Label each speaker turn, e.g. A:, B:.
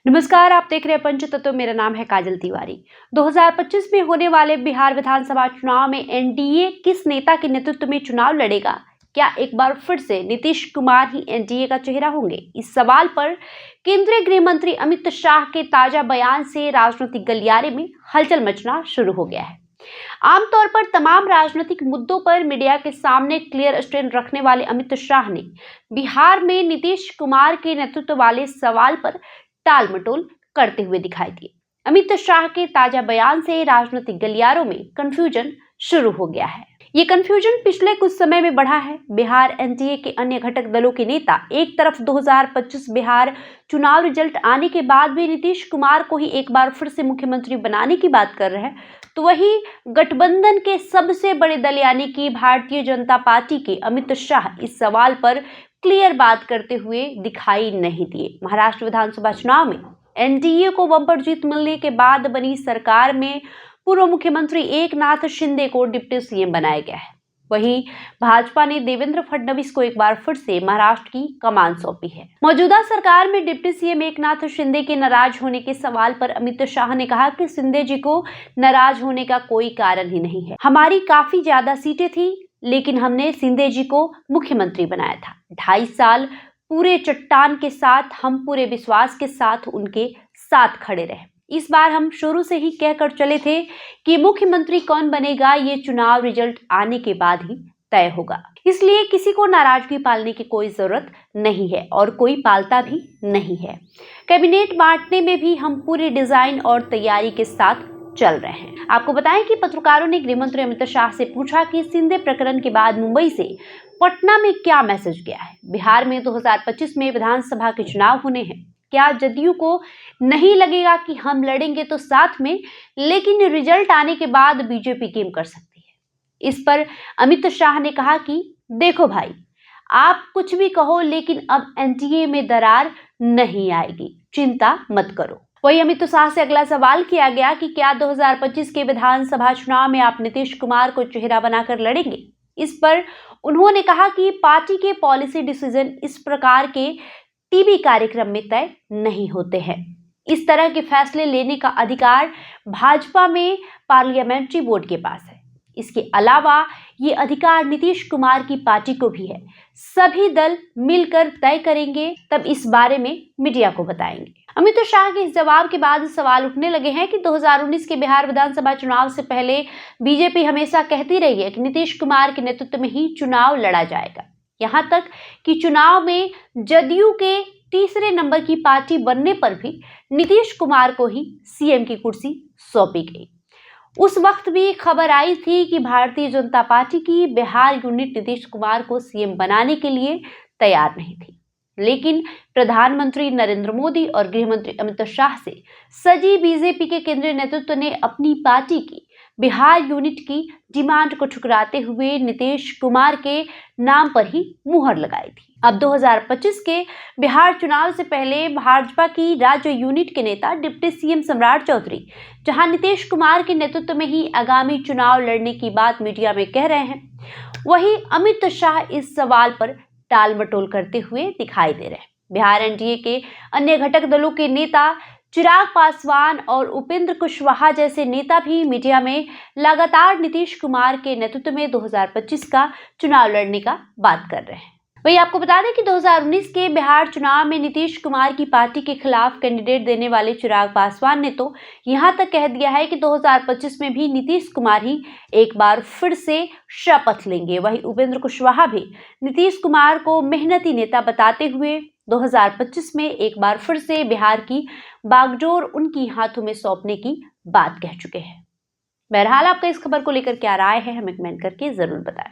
A: नमस्कार, आप देख रहे हैं पंचतत्व। मेरा नाम है काजल तिवारी। 2025 में होने वाले बिहार विधानसभा चुनाव में एनडीए किस नेता के नेतृत्व में चुनाव लड़ेगा? क्या एक बार फिर से नीतीश कुमार ही एनडीए का चेहरा होंगे? इस सवाल पर केंद्रीय गृह मंत्री अमित शाह के ताजा बयान से राजनीतिक गलियारे में हलचल मचना शुरू हो गया है। आमतौर पर तमाम राजनीतिक मुद्दों पर मीडिया के सामने क्लियर स्टैंड रखने वाले अमित शाह ने बिहार में नीतीश कुमार के नेतृत्व वाले सवाल पर टाल मटोल करते हुए दिखाई दिए। अमित शाह के ताजा बयान से राजनीतिक गलियारों में कंफ्यूजन शुरू हो गया है। ये कंफ्यूजन पिछले कुछ समय में बढ़ा है। बिहार एनडीए के अन्य घटक दलों के नेता एक तरफ 2025 बिहार चुनाव रिजल्ट आने के बाद भी नीतीश कुमार को ही एक बार फिर से मुख्यमंत्री बनाने की बात कर रहे हैं, तो वहीं गठबंधन के सबसे बड़े दल यानी कि भारतीय जनता पार्टी के अमित शाह इस सवाल पर क्लियर बात करते हुए दिखाई नहीं दिए। महाराष्ट्र विधानसभा चुनाव में एनडीए को बम्पर जीत मिलने के बाद बनी सरकार में पूर्व मुख्यमंत्री एकनाथ शिंदे को डिप्टी सीएम बनाया गया है। वहीं भाजपा ने देवेंद्र फडणवीस को एक बार फिर से महाराष्ट्र की कमान सौंपी है। मौजूदा सरकार में डिप्टी सीएम एकनाथ शिंदे के नाराज होने के सवाल पर अमित शाह ने कहा कि शिंदे जी को नाराज होने का कोई कारण ही नहीं है। हमारी काफी ज्यादा सीटें थी, लेकिन हमने शिंदे जी को मुख्यमंत्री बनाया था। 2.5 साल पूरे चट्टान के साथ हम पूरे विश्वास के साथ उनके साथ खड़े रहे। इस बार हम शुरू से ही कहकर चले थे कि मुख्यमंत्री कौन बनेगा ये चुनाव रिजल्ट आने के बाद ही तय होगा। इसलिए किसी को नाराजगी पालने की कोई जरूरत नहीं है और कोई पालता भी नहीं है। कैबिनेट बांटने में भी हम पूरे डिजाइन और तैयारी के साथ चल रहे हैं। आपको बताएं कि पत्रकारों ने गृह मंत्री अमित शाह से पूछा कि शिंदे प्रकरण के बाद मुंबई से पटना में क्या मैसेज गया है। बिहार में 2025 में विधानसभा के चुनाव होने हैं। क्या जदयू को नहीं लगेगा कि हम लड़ेंगे तो साथ में, लेकिन रिजल्ट आने के बाद बीजेपी गेम कर सकती है? इस पर अमित शाह ने कहा कि देखो भाई, आप कुछ भी कहो, लेकिन अब एनडीए में दरार नहीं आएगी, चिंता मत करो। वही अमित शाह से अगला सवाल किया गया कि क्या 2025 के विधानसभा चुनाव में आप नीतीश कुमार को चेहरा बनाकर लड़ेंगे? इस पर उन्होंने कहा कि पार्टी के पॉलिसी डिसीजन इस प्रकार के टीवी कार्यक्रम में तय नहीं होते हैं। इस तरह के फैसले लेने का अधिकार भाजपा में पार्लियामेंट्री बोर्ड के पास है। इसके अलावा ये अधिकार नीतीश कुमार की पार्टी को भी है। सभी दल मिलकर तय करेंगे, तब इस बारे में मीडिया को बताएंगे। अमित शाह के इस जवाब के बाद सवाल उठने लगे हैं कि 2019 के बिहार विधानसभा चुनाव से पहले बीजेपी हमेशा कहती रही है कि नीतीश कुमार के नेतृत्व में ही चुनाव लड़ा जाएगा। यहाँ तक कि चुनाव में जदयू के तीसरे नंबर की पार्टी बनने पर भी नीतीश कुमार को ही सीएम की कुर्सी सौंपी गई। उस वक्त भी खबर आई थी कि भारतीय जनता पार्टी की बिहार यूनिट नीतीश कुमार को सीएम बनाने के लिए तैयार नहीं थी, लेकिन प्रधानमंत्री नरेंद्र मोदी और गृह मंत्री अमित शाह से सजी बीजेपी के केंद्रीय नेतृत्व ने अपनी पार्टी की बिहार यूनिट की डिमांड को ठुकराते हुए नीतीश कुमार के नाम पर ही मुहर लगाई थी। अब 2025 के बिहार चुनाव से पहले भाजपा की राज्य यूनिट के नेता डिप्टी सीएम सम्राट चौधरी जहां नीतीश कुमार के नेतृत्व में ही आगामी चुनाव लड़ने की बात मीडिया में कह रहे हैं, वहीं अमित शाह इस सवाल पर टाल मटोल करते हुए दिखाई दे रहे हैं। बिहार एनडीए के अन्य घटक दलों के नेता चिराग पासवान और उपेंद्र कुशवाहा जैसे नेता भी मीडिया में लगातार नीतीश कुमार के नेतृत्व में 2025 का चुनाव लड़ने का बात कर रहे हैं। वही आपको बता दें कि 2019 के बिहार चुनाव में नीतीश कुमार की पार्टी के खिलाफ कैंडिडेट देने वाले चिराग पासवान ने तो यहां तक कह दिया है कि 2025 में भी नीतीश कुमार ही एक बार फिर से शपथ लेंगे। वही उपेंद्र कुशवाहा भी नीतीश कुमार को मेहनती नेता बताते हुए 2025 में एक बार फिर से बिहार की बागडोर उनकी हाथों में सौंपने की बात कह चुके हैं। बहरहाल आपका इस खबर को लेकर क्या राय है, हमें कमेंट करके जरूर बताएं।